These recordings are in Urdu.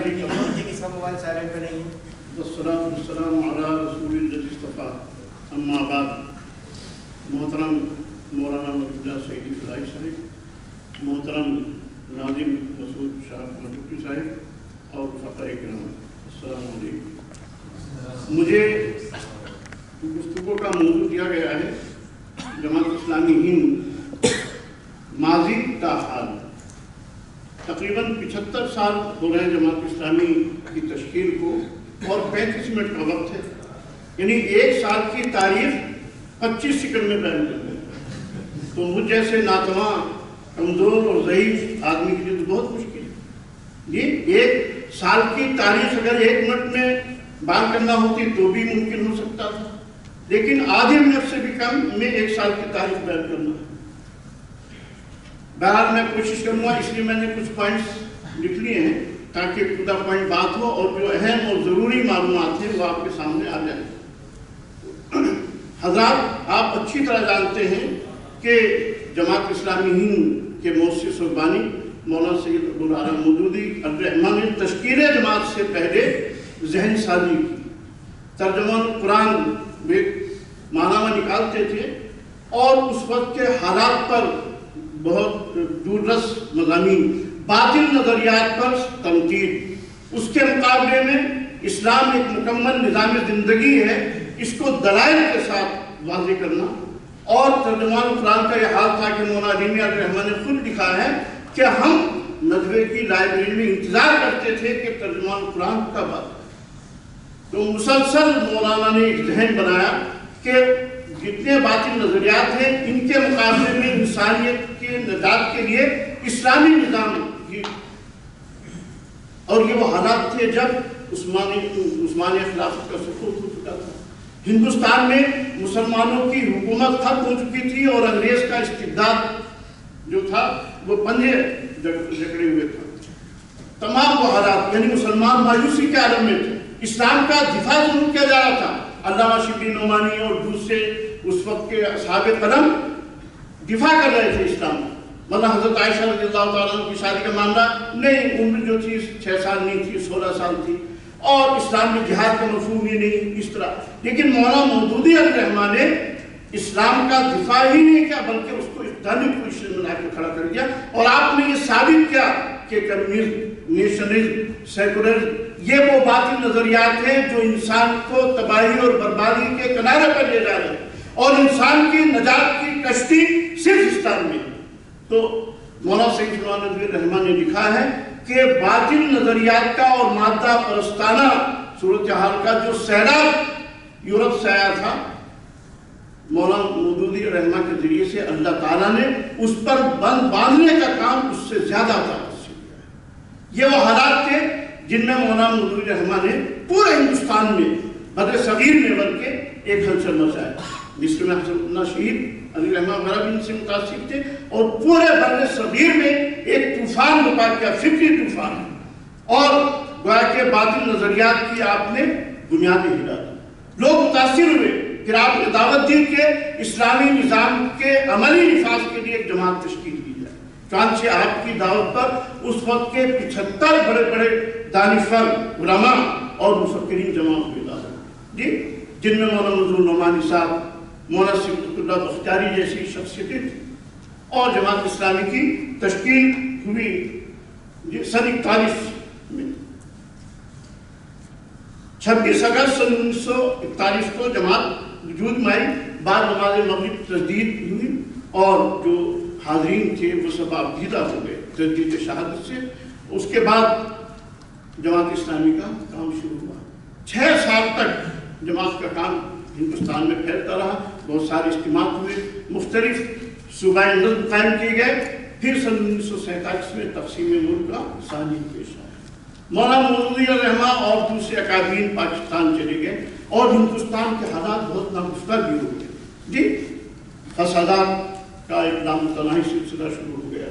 اس کا موبائل سائلنٹ پہ نہیں ہے. والصلاة والسلام على رسول الذي اصطفى اما بعد. محترم مولانا مرتضیٰ سعیدی فلاحی صاحب، محترم ناظم مسعود شاہ مٹوٹی صاحب اور رفقاء کرام، السلام علیکم. مجھے گفتگو کا موضوع دیا گیا ہے جماعت اسلامی ہند ماضی تا حال. تقریباً 75 سال ہو رہے ہیں جماعت اسلامی کی تشکیل کو اور 35 منٹ کا وقت ہے، یعنی ایک سال کی تاریخ 25 سیکنڈ میں بیان کرتے ہیں. تو مجھ جیسے ناتواں، کمزور اور ضعیف آدمی کے لیے تو بہت مشکل ہے. یہ ایک سال کی تاریخ اگر 1 منٹ میں بیان کرنا ہوتی تو بھی ممکن ہو سکتا تھا، لیکن آدھے منٹ سے بھی کم میں 1 سال کی تاریخ بیان کرنا ہے. بہرحال میں کوشش کروں گا، اس لیے میں نے کچھ پوائنٹس لکھ لیے ہیں تاکہ پورا پوائنٹ بات ہو اور جو اہم اور ضروری معلومات ہیں وہ آپ کے سامنے آ جائیں. حضرات، آپ اچھی طرح جانتے ہیں کہ جماعت اسلامی ہند کے مؤسس اور بانی مولانا سید ابوالعلا مودودی الرحمٰن نے تشکیل جماعت سے پہلے ذہن سازی کی. ترجمان قرآن معنی میں نکالتے تھے اور اس وقت کے حالات پر بہت دور رس مضامین، باطل نظریات پر تنقید. اس کے مقابلے میں اسلام ایک مکمل نظام زندگی ہے، اس کو دلائل کے ساتھ واضح کرنا. اور ترجمان قرآن کا یہ حال تھا کہ مولانا علی میاں الرحمٰن نے خود لکھا ہے کہ ہم ندوے کی لائبریری میں انتظار کرتے تھے کہ ترجمان قرآن کب آتا. تو مسلسل مولانا نے ایک ذہن بنایا کہ جتنے باطل نظریات ہیں ان کے مقابلے میں انسانیت کے نجات کے لیے اسلامی نظام کی. اور یہ وہ حالات تھے جب عثمانی خلافت کا سقوط ہو چکا تھا، ہندوستان میں مسلمانوں کی حکومت ختم ہو چکی تھی اور انگریز کا استبداد جو تھا وہ پنجے جکڑے ہوئے تھا. تمام وہ حالات، یعنی مسلمان مایوسی کے عالم میں تھے. اسلام کا دفاع ضرور کیا جا رہا تھا. علامہ شبلی نعمانی اور دوسرے اس وقت کے اصحاب قلم دفاع کر رہے تھے اسلام کا. مطلب حضرت عائشہ رضی اللہ تعالیٰ عنہ کی شادی کا معاملہ نہیں، عمر جو تھی 6 سال نہیں تھی، 16 سال تھی، اور اسلام میں جہاد کا مفہوم ہی نہیں اس طرح. لیکن مولانا مودودی الرحمٰن نے اسلام کا دفاع ہی نہیں کیا بلکہ اس کو اسلامک پوزیشن میں لا کے کھڑا کر دیا. اور آپ نے یہ ثابت کیا کہ کمیونزم، نیشنلزم، سیکولرزم یہ وہ باطل نظریات ہیں جو انسان کو تباہی اور بربادی کے کنارے پر لے جا رہے ہیں اور انسان کی نجات کی کشتی صرف اسلام میں. تو مولانا سید فلان ندوی الرحمٰن نے لکھا ہے کہ باطل نظریات کا اور مادہ پرستانہ صورتحال کا جو سیلاب یورپ سے آیا تھا، مولانا مودودی الرحمٰن کے ذریعے سے اللہ تعالیٰ نے اس پر بند باندھنے کا کام اس سے زیادہ تھا. یہ وہ حالات تھے جن میں مولانا مودودی الرحمٰن نے پورے ہندوستان میں بر صغیر میں بلکہ ایک ہلچل مچایا. مصر میں حضرت اللہ شہید علی رحمہ غرب ان سے متاثر تھے اور پورے بر صغیر میں ایک طوفان برپا کیا، فکری طوفان، اور گویا کہ باطل نظریات کی آپ نے بنیادیں ہلا دی. لوگ متاثر ہوئے، پھر آپ نے دعوت دی کہ اسلامی نظام کے عملی نفاذ کے لیے ایک جماعت تشکیل کی جائے. چنانچہ آپ کی دعوت پر اس وقت کے 75 بڑے بڑے دانشور، علماء اور مفکرین جمع ہوئے جی، جن میں مولانا منظور نعمانی صاحب، مولانا صفت اللہ بختیاری جیسی شخصیتیں تھیں. اور جماعت اسلامی کی تشکیل ہوئی سن 41 میں. 26 اگست سن 1941 کو جماعت وجود میں آئی. بعد نماز مغرب تجدید ہوئی اور جو حاضرین تھے وہ سب آبدیدہ ہو گئے تجدید شہادت سے. اس کے بعد جماعت اسلامی کا کام شروع ہوا. 6 سال تک جماعت کا کام ہندوستان میں پھیلتا رہا. بہت سارے اجتماع ہوئے، مختلف صوبائی نظم قائم کیے گئے. پھر سن 1947 میں تقسیم ملک کا سازی پیش آیا. مولانا مودودی الرحمٰن اور دوسرے اکابرین پاکستان چلے گئے اور ہندوستان کے حالات بہت ناگفتہ بھی ہو گئے جی. فسادات کا ایک لامتناہی سلسلہ شروع ہو گیا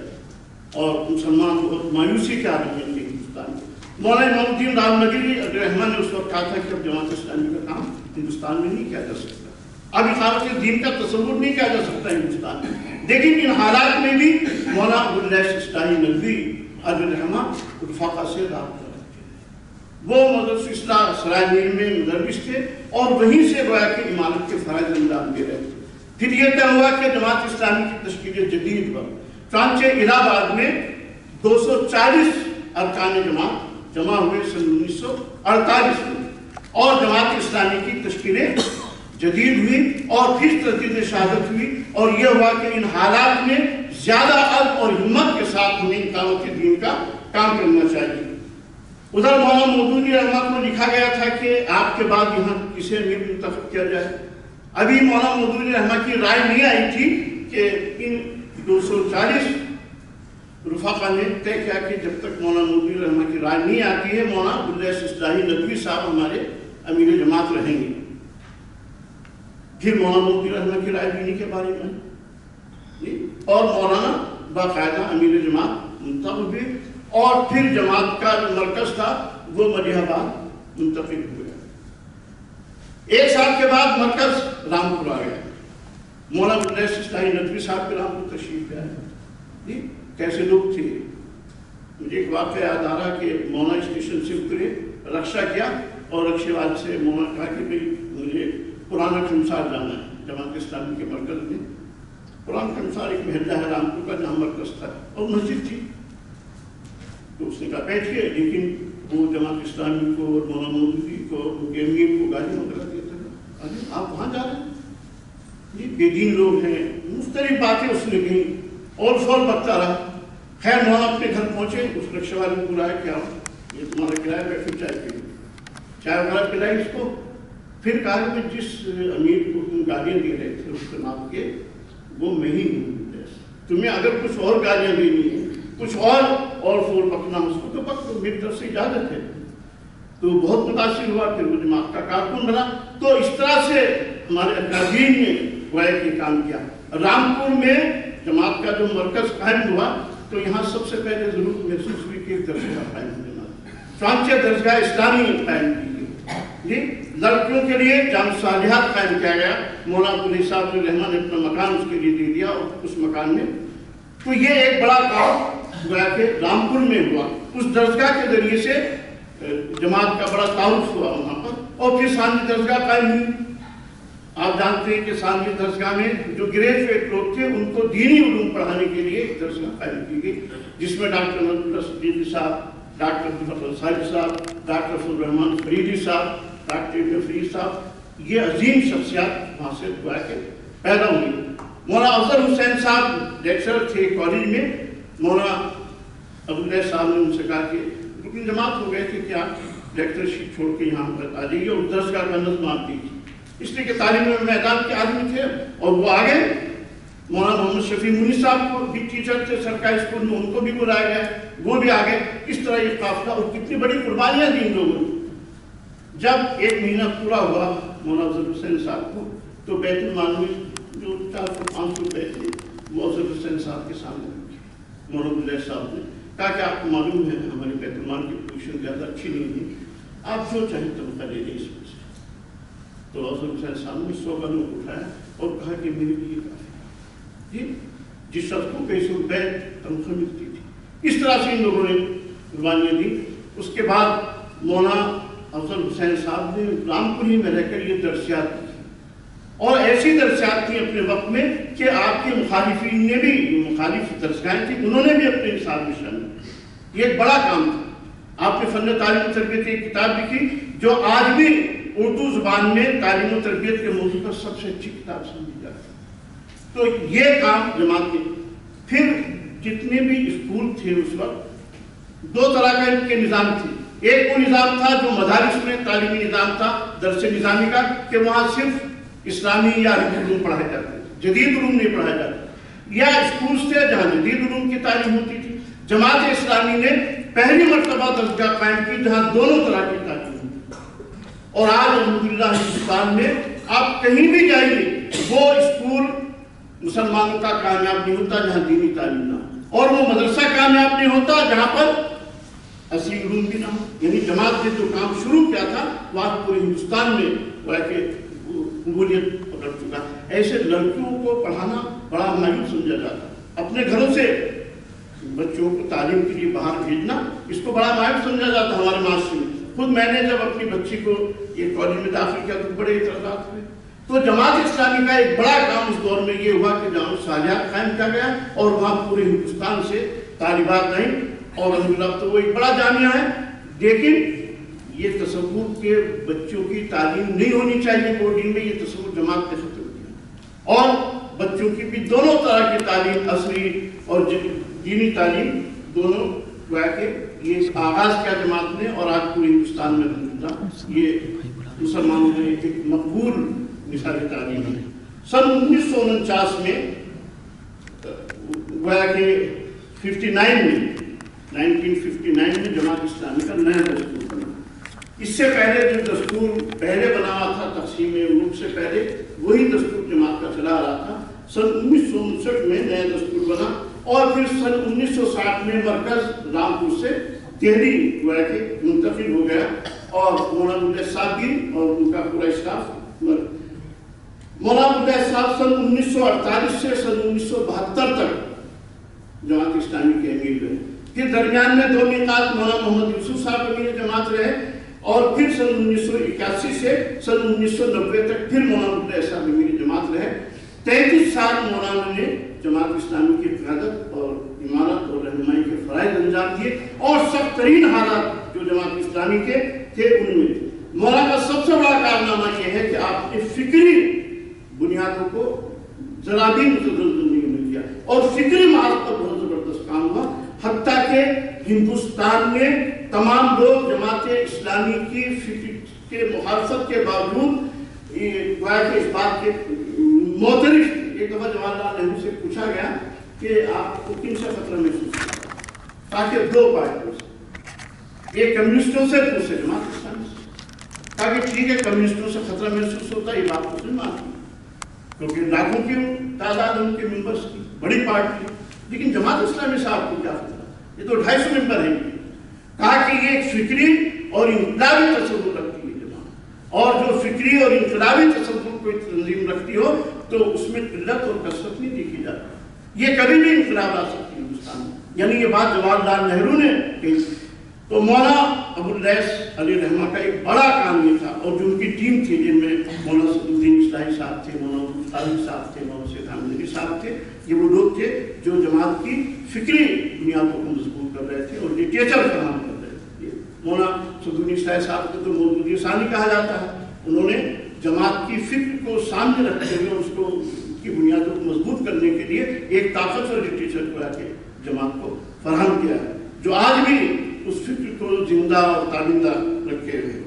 اور مسلمان بہت مایوسی کے عالم میں تھے ہندوستان میں. مولانا امام الدین رامنگری الرحمٰن نے اس وقت کہا تھا کہ اب جماعت اسلامی کا کام ہندوستان میں نہیں کیا جا سکتا، اب اقامت دین کا تصور نہیں کیا جا سکتا ہندوستان میں. لیکن ان حالات میں بھی مولانا ابواللیث سسٹائی ندوی الرحمٰن رفاقہ سے رابطہ رکھتے ہیں. وہ مدرسہ اصلاح سرائے میر میں مدرس تھے اور وہیں سے گویا کہ امامت کے فرائض انجام دے رہے تھے۔ پھر یہ طے ہوا کہ جماعت اسلامی کی تشکیل جدید پر چانچہ الہ آباد میں 240 ارکان جماعت جمع ہوئے سن 1948 میں، اور جماعت اسلامی کی تشکیل جدید ہوئی اور پھر تجدید شہادت ہوئی، اور یہ ہوا کہ ان حالات میں زیادہ عزم اور ہمت کے ساتھ ہمیں اقامت دین کا کام کرنا چاہیے۔ ادھر مولانا مودودی رحمہ کو لکھا گیا تھا کہ آپ کے بعد یہاں کسے امیر منتخب کیا جائے۔ ابھی مولانا مودودی رحمہ کی رائے نہیں آئی تھی کہ ان 240 رفقا نے طے کیا کہ جب تک مولانا مودودی رحمہ کی رائے نہیں آتی ہے مولانا عبداللہ اصلاحی ندوی صاحب ہمارے امیر جماعت رہیں گے۔ پھر مولانا مودودی رحمہ کی رائے دینے کے بارے میں اور مولانا باقاعدہ امیر جماعت منتخب ہوئے، اور پھر جماعت کا جو مرکز تھا وہ ملیح آباد منتقل ہو گیا۔ ایک سال کے بعد مرکز رامپور آ گیا۔ مولانا عبداللہ اصلاحی ندوی صاحب کے رامپور تشریف لے آئے۔ کیسے لوگ تھے؟ مجھے ایک واقعہ یاد آ رہا کہ مولانا اسٹیشن سے اترے، رکشہ کیا اور رکشے والے سے مولانا کہا کہ بھئی مجھے پرانا کھمسار جانا ہے۔ جماعت اسلامی کے مرکز میں پرانا کھمسار ایک محلہ ہے رامپور کا جہاں مرکز تھا اور مسجد تھی، تو اس نے کہا بیٹھیے، لیکن وہ جماعت اسلامی کو اور مولانا مودودی کو امیر کو گالی وغیرہ دیتا ہے، آپ وہاں جا رہے ہیں، یہ بے دین لوگ ہیں، مختلف باتیں اس نے کہیں اور فور بکتا رہا۔ خیر مولانا اپنے گھر پہنچے، اس رکشے والے کو بلایا، کیا یہ تمہارا کرایہ بیٹھے چائے پی، چائے وغیرہ پلائی اس کو، پھر کہا کہ جس امیر کو تم گالیاں دے رہے تھے اس کے نام کے وہ میں ہی ہوں، تمہیں اگر کچھ اور گالیاں دینی ہے، کچھ اور فور بکنا اس کو تو بک دو، میری طرف سے اجازت ہے۔ تو بہت متاثر ہوا، پھر وہ جماعت کا کارکن بنا۔ تو اس طرح سے ہمارے اکابرین نے گویا کہ کام کیا۔ رامپور میں جماعت کا جو مرکز قائم ہوا تو یہاں سب سے پہلے ضرورت محسوس ہوئی کہ ایک درسگاہ قائم ہونا، چانچہ درسگاہ اسلامی قائم کی گئی۔ لڑکیوں کے لیے جامع صالحات قائم کیا گیا، مولانا عبداللہ صاحب الرحمٰن نے اپنا مکان اس کے لیے دے دیا، اور اس مکان میں تو یہ ایک بڑا کام گویا کہ رامپور میں ہوا۔ اس درسگاہ کے ذریعے سے جماعت کا بڑا تعارف ہوا وہاں پر، اور پھر ثانوی درسگاہ قائم ہوئی۔ آپ جانتے ہیں کہ ثانوی درسگاہ میں جو گریجویٹ لوگ تھے ان کو دینی علوم پڑھانے کے لیے ایک درسگاہ قائم کی گئی، جس میں ڈاکٹر نظر اللہ صدیقی صاحب، ڈاکٹر عبدالفضل انصاری صاحب، ڈاکٹر فضل الرحمان فریدی صاحب، ڈاکٹر ابن فرید صاحب، یہ عظیم شخصیات وہاں سے گویا کہ پیدا ہوئی۔ مولانا افضل حسین صاحب لیکچرر تھے کالج میں، مولانا عبداللہ صاحب نے ان سے کہا کہ رکن جماعت ہو گئے تھے کہ آپ لیکچرشپ چھوڑ کے یہاں پر آ جائیے اور درسگاہ کا نظم آپ دیجیے، اس لیے کہ تعلیم میدان کے آدمی تھے اور وہ آگے۔ مولانا محمد شفیع منی صاحب کو بھی ٹیچر تھے سرکاری اسکول میں، ان کو بھی بلایا گیا، وہ بھی آگے۔ اس طرح یہ قافلہ، اور کتنی بڑی قربانیاں دی ان لوگوں نے۔ جب ایک مہینہ پورا ہوا مولانا افضل حسین صاحب کو، تو بیت المال میں جو 400-500 روپے تھے وہ افضل حسین صاحب کے سامنے رکھے۔ مولانا عبداللہ صاحب نے کہا کہ آپ کو معلوم ہے ہماری بیت المال کی پوزیشن زیادہ اچھی نہیں ہے، آپ جو چاہیں تنخواہ لے لیں اس میں سے۔ تو افضل حسین صاحب نے 100 کا نوٹ اٹھایا اور کہا کہ میرے لیے کافی جی، جس شخص کو 200 روپے تنخواہ ملتی تھی۔ اس طرح سے ان لوگوں نے قربانیاں دی۔ اس کے بعد مولانا افضل حسین صاحب نے رامپور ہی میں رہ کر یہ درسیات کی، اور ایسی درسیات تھیں اپنے وقت میں کہ آپ کے مخالفین نے بھی، جو مخالف درسگاہیں تھیں انہوں نے بھی اپنے نصاب میں شامل کی۔ یہ ایک بڑا کام تھا۔ آپ نے فن تعلیم و تربیت کی ایک کتاب لکھی جو آج بھی اردو زبان میں تعلیم و تربیت کے موضوع پر سب سے اچھی کتاب سمجھی جاتی ہے۔ تو یہ کام جماعت نے۔ پھر جتنے بھی اسکول تھے اس وقت 2 طرح کا ان کے نظام تھے۔ ایک وہ نظام تھا جو مدارس میں تعلیمی نظام تھا درس نظامی کا، کہ وہاں صرف اسلامی یا عربی علوم پڑھائے جاتے تھے، جدید علوم نہیں پڑھائے جاتے، یا اسکولز تھے جہاں جدید علوم کی تعلیم ہوتی تھی۔ جماعت اسلامی نے پہلی مرتبہ درسگاہ قائم کی جہاں دونوں طرح کی تعلیم ہوتی، اور آج الحمدللہ ہندوستان میں آپ کہیں بھی جائیے وہ اسکول مسلمانوں کا کامیاب نہیں ہوتا جہاں دینی تعلیم نہ ہو، اور وہ مدرسہ کامیاب نہیں ہوتا جہاں پر اصلی علوم بھی نہ ہو۔ یعنی جماعت نے جو کام شروع کیا تھا وہ آج پورے ہندوستان میں گویا کہ قبولیت پکڑ چکا۔ ایسے لڑکیوں کو پڑھانا بڑا مایوس سمجھا جاتا، اپنے گھروں سے بچوں کو تعلیم کے لیے باہر بھیجنا اس کو بڑا مایوس سمجھا جاتا ہمارے معاشرے میں۔ خود میں نے جب اپنی بچی کو یہ کالج میں داخل کیا تو بڑے اعتراضات ہوئے. تو جماعت اسلامی کا ایک بڑا کام اس دور میں یہ ہوا کہ جامع سالیات قائم کیا گیا اور وہاں پورے ہندوستان سے طالبات آئیں اور الحمدللہ تو وہ ایک بڑا جامعہ ہے. لیکن یہ تصور کے بچوں کی تعلیم نہیں ہونی چاہیے بورڈنگ میں، یہ تصور جماعت نے ختم کیا اور بچوں کی بھی دونوں طرح کی تعلیم، عصری اور دینی تعلیم دونوں گویا کہ یہ آغاز کیا جماعت نے. اور آج پورے ہندوستان میں الحمدللہ یہ مسلمانوں میں ایک مقبول مثال تعلیم ہے. سن 1949 میں گویا کہ 1959 میں جماعت اسلامی کا نیا دستور بنا. اس سے پہلے جو دستور پہلے بنا ہوا تھا تقسیم ملک سے پہلے، وہی دستور جماعت کا چلا رہا تھا. سن 1959 میں نیا دستور بنا اور پھر سن 1960 میں مرکز رامپور سے دہلی گویا کہ منتقل ہو گیا اور مولانا مجاہد صاحب بھی اور ان کا پورا اسٹاف. مولانا مجاہد صاحب سن 1948 سے سن 1972 تک جماعت اسلامی کے امیر رہے. پھر درمیان میں 2 میقات مولانا محمد یوسف صاحب امیر جماعت رہے اور پھر سن 1981 سے سن 1990 تک پھر مولانا مجاہد صاحب امیر جماعت رہے. 33 سال مولانا نے جماعت اسلامی کی قیادت اور امارت اور رہنمائی کے فرائض انجام دیے اور سخت ترین حالات جو جماعت اسلامی کے تھے ان میں مولانا کا سب سے بڑا کارنامہ یہ ہے کہ آپ نے فکری بنیادوں کو ذرا بھی متزلزل نہیں کیا اور فکری محاذ پر بہت زبردست کام ہوا. حتیٰ کہ ہندوستان میں تمام لوگ جماعت اسلامی کی فکر کے مخالفت کے باوجود گویا کہ اس بات کے معترف. ایک دفعہ جواہر لال نہرو سے پوچھا گیا کہ آپ کو کن سے خطرہ محسوس ہوتا ہے؟ تاکہ 2 پارٹیوں سے، ایک کمیونسٹوں سے دوسرے جماعت اسلامی سے. تاکہ ٹھیک ہے کمیونسٹوں سے خطرہ محسوس ہوتا ہے، یہ بات مسلم مانتی کیونکہ لاکھوں کی تعداد ان کے ممبرس کی بڑی پارٹی ہے. لیکن جماعت اسلامی صاحب کو کیا خطرہ؟ یہ تو 250 ممبر ہیں. کہا کہ یہ ایک فکری اور انقلابی تصور رکھتی ہے جماعت، اور جو فکری اور انقلابی تصور کوئی تنظیم رکھتی ہو تو اس میں قلت اور کثرت نہیں دیکھی جاتی. یہ کبھی بھی انقلاب آ سکتی ہے ہندوستان میں. یعنی یہ بات جواہر لال نہرو نے کہی. تو مولانا ابواللیث علی رحمہ کا ایک بڑا کام یہ تھا اور جو ان کی ٹیم تھی جن میں مولانا سعد الدین اصلاحی صاحب تھے، مولانا طالب صاحب تھے، مولانا سید حامد علی صاحب تھے. یہ وہ لوگ تھے جو جماعت کی فکری بنیادوں کو مضبوط کر رہے تھے اور لٹریچر فراہم کر رہے تھے. مولانا سعد الدین اصلاحی صاحب کو تو مودودی ثانی کہا جاتا ہے. انہوں نے جماعت کی فکر کو سامنے رکھتے ہوئے اس کو کی بنیادوں کو مضبوط کرنے کے لیے ایک طاقتور لٹریچر کو کے جماعت کو فراہم کیا ہے جو آج بھی اس فکر کو زندہ اور تابندہ رکھے ہوئے.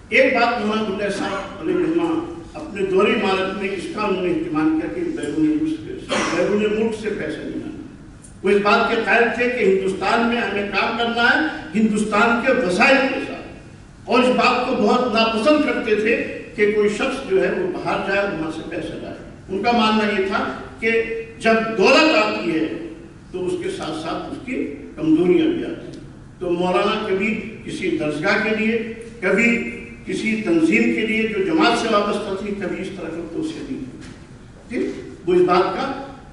ایک بات مولانا مجاہد صاحب علیہ رحمہ اپنے دور عمارت میں اس کا انہوں نے اہتمام کیا کہ بیرون ملک سے پیسے نہیں آنا. وہ اس بات کے قائل تھے کہ ہندوستان میں ہمیں کام کرنا ہے ہندوستان کے وسائل کے ساتھ، اور اس بات کو بہت ناپسند کرتے تھے کہ کوئی شخص جو ہے وہ باہر جائے اور وہاں سے پیسہ لائے. ان کا ماننا یہ تھا کہ جب دولت آتی ہے تو اس کے ساتھ ساتھ اس کی کمزوریاں بھی آتی ہیں. تو مولانا کبھی کسی درسگاہ کے لیے، کبھی کسی تنظیم کے لیے جو جماعت سے وابستہ تھی، کبھی اس طرح کا توصیہ نہیں تھی. وہ اس بات کا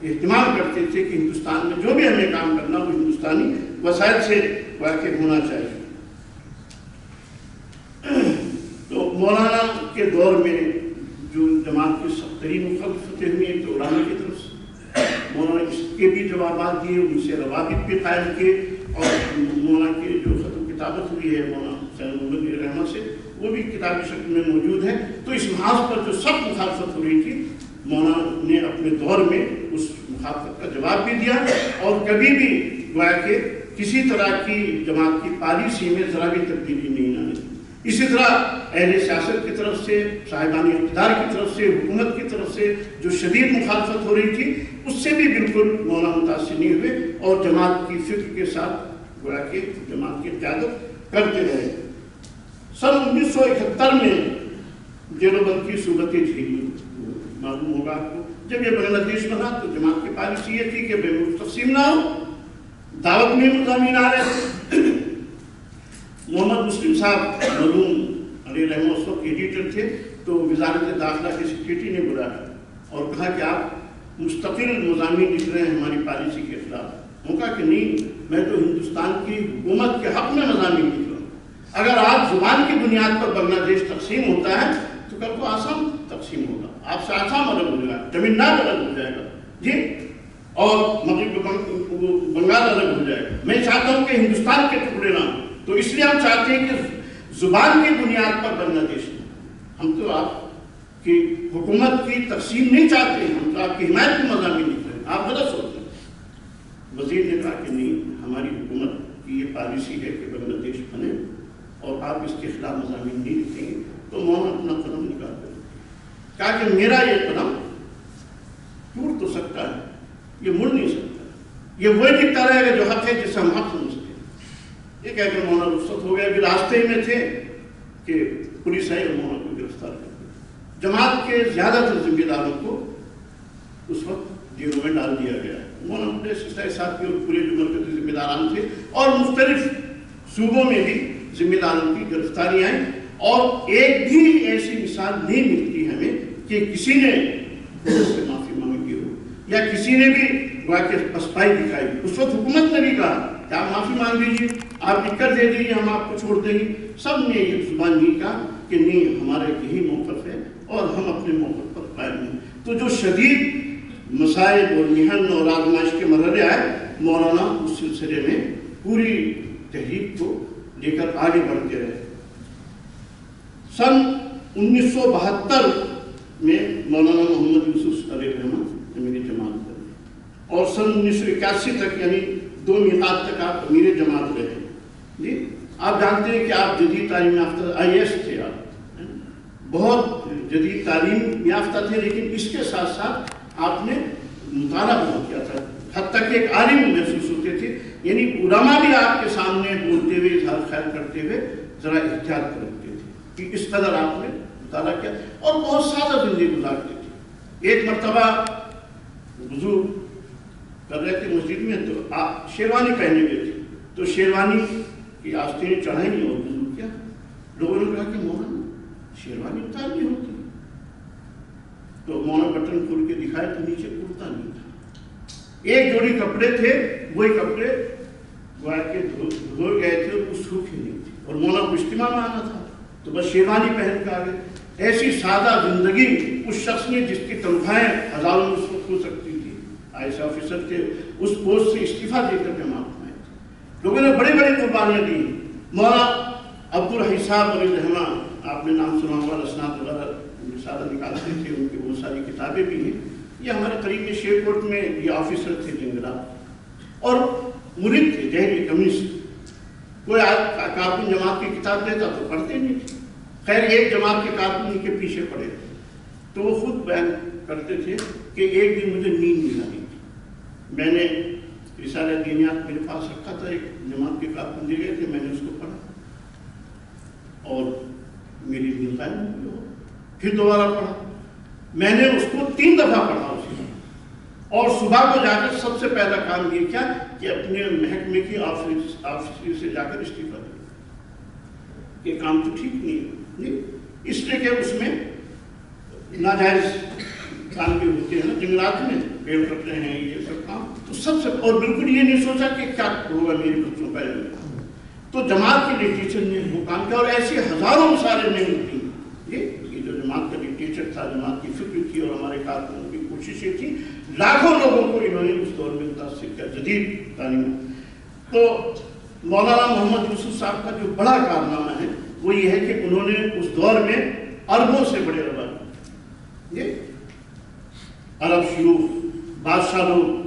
اہتمام کرتے تھے کہ ہندوستان میں جو بھی ہمیں کام کرنا وہ ہندوستانی وسائل سے واقع ہونا چاہیے. تو مولانا کے دور میں جو جماعت کی سخت ترین مخالفتیں ہوئی ایک تو علماء کی طرف سے، مولانا اس کے بھی جوابات دیے، ان سے روابط بھی قائم کیے، اور مولانا کی جو خط و کتابت ہوئی ہے مولانا حسین محمد علی رحمہ سے وہ بھی کتابی شکل میں موجود ہے. تو اس محاذ پر جو سخت مخالفت ہو رہی تھی مولانا نے اپنے دور میں اس مخالفت کا جواب بھی دیا اور کبھی بھی گویا کہ کسی طرح کی جماعت کی پالیسی میں ذرا بھی تبدیلی نہیں آنے دی. اسی طرح اہل سیاست کی طرف سے، صاحبان اقتدار کی طرف سے، حکومت کی طرف سے جو شدید مخالفت ہو رہی تھی اس سے بھی بالکل مولانا متاثر نہیں ہوئے اور جماعت کی فکر کے ساتھ گویا کہ جماعت کی قیادت کرتے رہے. سن 1971 میں دیوبند کی صورت جھیلی معلوم ہوگا آپ کو. جب یہ بنگلہ دیش بنا تو جماعت کی پالیسی یہ تھی کہ بے ملک تقسیم نہ ہو، دعوت میں مضامین آ رہے تھے. محمد مسلم صاحب مرحوم علی رحمہ اس وقت ایڈیٹر تھے، تو وزارت داخلہ کے سیکریٹری نے بلایا اور کہا کہ آپ مستقل مضامین لکھ رہے ہیں ہماری پالیسی کے خلاف. وہ کہا کہ نہیں، میں تو ہندوستان کی حکومت کے حق میں مضامین لکھ رہا ہوں. اگر آج زبان کی بنیاد پر بنگلہ دیش تقسیم ہوتا ہے تو کل کو آسام تقسیم ہوگا، آپ سے آسام الگ ہو جائے گا، تمل ناڈو الگ ہو جائے گا جی، اور مغرب بنگال الگ ہو جائے گا۔ میں چاہتا ہوں کہ ہندوستان کے ٹکڑے نہ ہوں، تو اس لیے ہم چاہتے ہیں کہ زبان کی بنیاد پر بنگلہ دیش ہے۔ ہم تو آپ کی حکومت کی تقسیم نہیں چاہتے ہیں، ہم تو آپ کی حمایت کی مضامین لکھ رہے ہیں، آپ غلط سوچتے ہیں۔ وزیر نے کہا کہ نہیں، ہماری حکومت کی یہ پالیسی ہے کہ بنگلہ دیش بنے اور آپ اس کے خلاف مضامین نہیں لکھیں گے، تو مولانا اپنا قدم نکال کر کہا کہ میرا یہ قدم ٹوٹ تو سکتا ہے، یہ مڑ نہیں سکتا، یہ وہی دکھتا رہے گا جو حق ہے جسے ہم حق سمجھتے ہیں۔ یہ کہہ کر مولانا رخصت ہو گیا۔ کہ راستے میں تھے کہ پولیس آئی اور مولانا کو گرفتار کر دیا۔ جماعت کے زیادہ تر ذمہ داروں کو اس وقت جیلوں میں ڈال دیا گیا۔ مولانا سسٹر صاحب کے اور پورے جو مرکزی ذمہ داران تھے اور مختلف صوبوں میں بھی ذمہ داروں کی گرفتاریاں آئیں، اور ایک بھی ایسی مثال نہیں ملتی ہمیں کہ کسی نے اس سے معافی مانگی ہو یا کسی نے بھی پسپائی دکھائی۔ اس وقت حکومت نے بھی کہا کہ آپ معافی مانگ لیجیے، آپ لکھ کر دے دیجیے، ہم آپ کو چھوڑ دیں گے۔ سب نے یہ زبان نہیں کہا کہ نہیں، ہمارا یہی موقف ہے اور ہم اپنے موقف پر قائم ہیں۔ تو جو شدید مسائل اور محن اور آزمائش کے مرحلے آئے، مولانا اس سلسلے میں پوری تحریک کو لے کر آگے بڑھتے رہے۔ سن 1972 میں مولانا محمد یوسف علیہ الرحمہ نے میری جماعت کر، اور سن 1981 تک یعنی 2 میقات تک آپ امیر جماعت رہے جی۔ آپ جانتے ہیں کہ آپ جدید تعلیم یافتہ IAS تھے، آپ بہت جدید تعلیم یافتہ تھے، لیکن اس کے ساتھ ساتھ آپ نے مطالعہ بہت کیا تھا، حد تک ایک عالم محسوس ہوتے تھے۔ یعنی علماء بھی آپ کے سامنے بولتے ہوئے، اظہار خیال کرتے ہوئے ذرا احتیاط کرتے تھے کہ اس قدر آپ نے مطالعہ کیا، اور بہت سادہ زندگی گزارتے تھے۔ ایک مرتبہ وضو کر رہے تھے مسجد میں، تو آپ شیروانی پہنے ہوئے تھے، تو شیروانی کی آستینیں چڑھائی نہیں اور وضو کیا۔ لوگوں نے کہا کہ مولانا شیروانی اتارنی ہوتی، تو مولانا بٹن کھول کے دکھائے تو نیچے کرتا نہیں تھا، ایک جوڑی کپڑے تھے، وہی کپڑے کے دھو گئے تھے اور وہ سوکھے نہیں تھے، اور مولانا کو اجتماع میں آنا تھا تو بس شیروانی پہن کے آ گئے۔ ایسی سادہ زندگی اس شخص نے جس کی تنخواہیں ہزاروں میں ہو سکتی تھی، IAS آفیسر کے اس پوسٹ سے استعفیٰ دے کر جماعت میں آئے تھے۔ لوگوں نے بڑی بڑی قربانیاں دی۔ مولانا عبدالرحیم صاحب علیہ الرحمہ، آپ نے نام سنا ہوگا، اسناد وغیرہ رسالہ نکالتے تھے، ان کی بہت ساری کتابیں بھی ہیں۔ یہ ہمارے قریب میں شیر کوٹ میں یہ آفیسر تھے جنگلا، اور مرید تھے، جہری کمیونسٹ۔ کوئی کارکن جماعت کی کتاب دیتا تو پڑھتے نہیں تھے، خیر ایک جماعت کے کارکن ان کے پیچھے پڑے تھے، تو وہ خود بیان کرتے تھے کہ ایک دن مجھے نیند نہیں آئی تھی، میں نے رسالہ دینیات میرے پاس رکھا تھا، ایک جماعت کے کارکن دے گئے تھے، میں نے اس کو پڑھا اور میری نیند قائم ہو گئی، پھر دوبارہ پڑھا، میں نے اس کو 3 دفعہ پڑھا اسی دن، اور صبح کو جا کر سب سے پہلا کام یہ کیا کہ اپنے محکمے کی آفس سے جا کر استعفیٰ دیا۔ یہ کام تو ٹھیک نہیں، اس لیے کہ اس میں ناجائز کام بھی ہوتے ہیں نا، جنگلات میں پیڑ کٹ رہے ہیں، یہ سب کام تو سب سے، اور بالکل یہ نہیں سوچا کہ کیا ہوگا میرے بچوں کا۔ تو جماعت کے لٹریچر نے وہ کام کیا، اور ایسی ہزاروں مثالیں نہیں ملتی۔ یہ جو جماعت کا لٹریچر تھا، جماعت کی فکر تھی، اور ہمارے کارکنوں کی کوششیں تھیں، لاکھوں لوگوں کو انہوں نے اس دور میں متاثر کیا جدید تعلیم۔ تو مولانا محمد یوسف صاحب کا جو بڑا کارنامہ ہے وہ یہ ہے کہ انہوں نے اس دور میں اربوں سے بڑے ربانی، یہ عرب شیوخ، بادشاہ لوگ،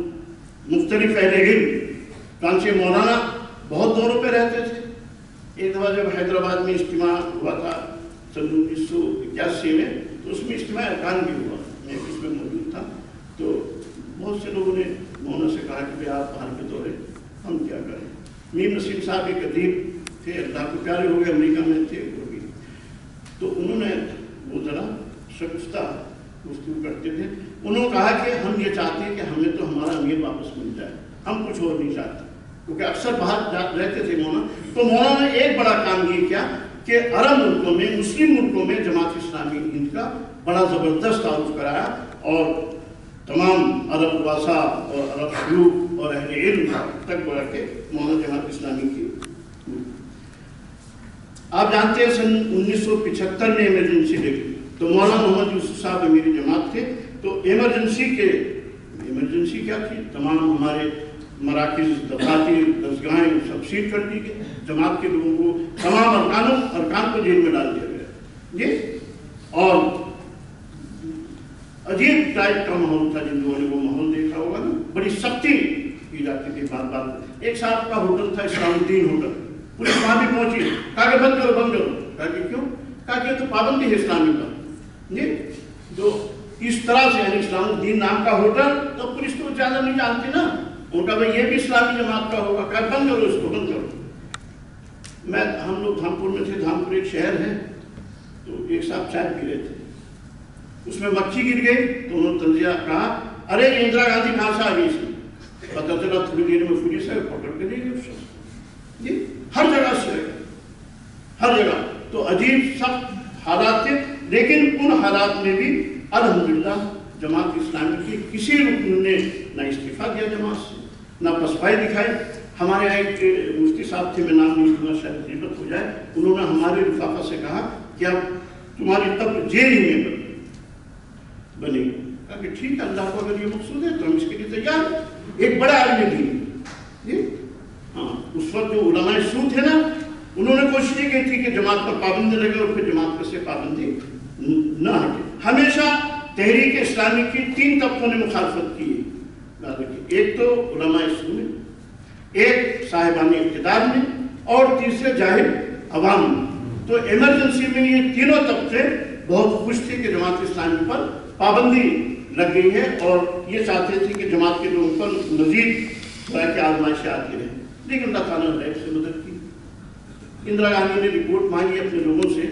مختلف اہل علم، کانچے مولانا بہت دوروں پہ رہتے تھے۔ ایک دفعہ جب حیدرآباد میں اجتماع ہوا تھا سن 1981 میں، تو اس میں اجتماع ارکان بھی ہوا، میں اس میں موجود تھا، تو بہت سے لوگوں نے مولانا سے کہا کہ آپ باہر کے دورے ہم کیا کریں۔ میر نسیم صاحب ایک ادیب تھے، اللہ کو پیارے ہو گئے، امریکہ میں تھے وہ بھی، تو انہوں نے وہ ذرا شگفتہ گفتگو کرتے تھے، انہوں نے کہا کہ ہم یہ چاہتے ہیں کہ ہمیں تو ہمارا امیر واپس مل جائے، ہم کچھ اور نہیں چاہتے، کیونکہ اکثر باہر رہتے تھے مولانا۔ تو مولانا نے ایک بڑا کام یہ کیا کہ عرب ملکوں میں، مسلم ملکوں میں جماعت اسلامی ہند کا بڑا زبردست تعارف کرایا، اور تمام عرب رؤسا اور عرب شیوخ اور اہل علم تک بڑھ کے مولانا جماعت اسلامی کی۔ آپ جانتے ہیں سن 1975 میں ایمرجنسی لگی تو مولانا محمد یوسف صاحب میری جماعت تھے. تو ایمرجنسی کیا تھی؟ تمام ہمارے مراکز، دفاتر، درسگاہیں سب سیل کر دی گئی. جماعت کے لوگوں کو، تمام ارکان کو جیل میں ڈال دیا گیا جی. اور عجیب ٹائپ کا ماحول تھا. جن لوگوں نے وہ ماحول دیکھا ہوگا نا، بڑی سختی کی جاتی تھی بات بات میں. ایک صاحب کا ہوٹل تھا اسلام الدین ہوٹل، پولیس وہاں بھی پہنچی، کہا کہ بند کرو بند کرو. کہا کہ کیوں؟ کہا کہ تو پابندی ہے اسلامی پر جی. تو اس طرح سے یعنی اسلام الدین نام کا ہوٹل، تو پولیس تو زیادہ نہیں جانتی نا، ان کا بھائی یہ بھی اسلامی جماعت کا ہوگا. کہا بند کرو اس کو، بند کرو. ہم لوگ دھامپور میں تھے. دھامپور ایک شہر ہے. تو ایک صاحب چائے پی رہے تھے، اس میں مکھی گر گئی. تو انہوں نے تنزیہ کہا، ارے اندرا گاندھی کہاں سے آ گئی؟ اس میں پتہ چلا تھوڑی دیر میں پولیس ہے پکڑ کے لے گئی اس کو جی. ہر جگہ سے ہر جگہ. تو عجیب سخت حالات تھے. لیکن ان حالات میں بھی الحمدللہ جماعت اسلامی کی کسی رکن نے نہ استعفیٰ دیا جماعت سے، نہ پسپائی دکھائی. ہمارے یہاں ایک مفتی صاحب تھے، میں نام نہیں لوں گا شاید غیبت ہو جائے، انہوں نے ہمارے رفاقہ سے کہا کہ اب تمہاری قبر جیل ہی میں بنے گی. کہا کہ ٹھیک ہے، اللہ کو اگر یہ مقصود ہے تو ہم اس کے لیے تیار ہیں. ایک بڑا عالم دین جی. ہاں، اس وقت جو علماء سو تھے نا، انہوں نے کوشش یہ کی تھی کہ جماعت پر پابندی لگے اور پھر جماعت پر سے پابندی نہ ہٹے. ہمیشہ تحریک اسلامی کی 3 طبقوں نے مخالفت کی ہے. ایک تو علماء سو نے، ایک صاحبان اقتدار نے، اور تیسرے جاہل عوام نے. تو ایمرجنسی میں یہ تینوں طبقے بہت خوش تھے کہ جماعت اسلامی پر پابندی لگ گئی ہے، اور یہ چاہتے تھے کہ جماعت کے لوگوں پر مزید آزمائشیں آتی رہیں. لیکن اللہ تعالیٰ نے غیب سے مدد کی. اندرا گاندھی نے رپورٹ مانگی اپنے لوگوں سے،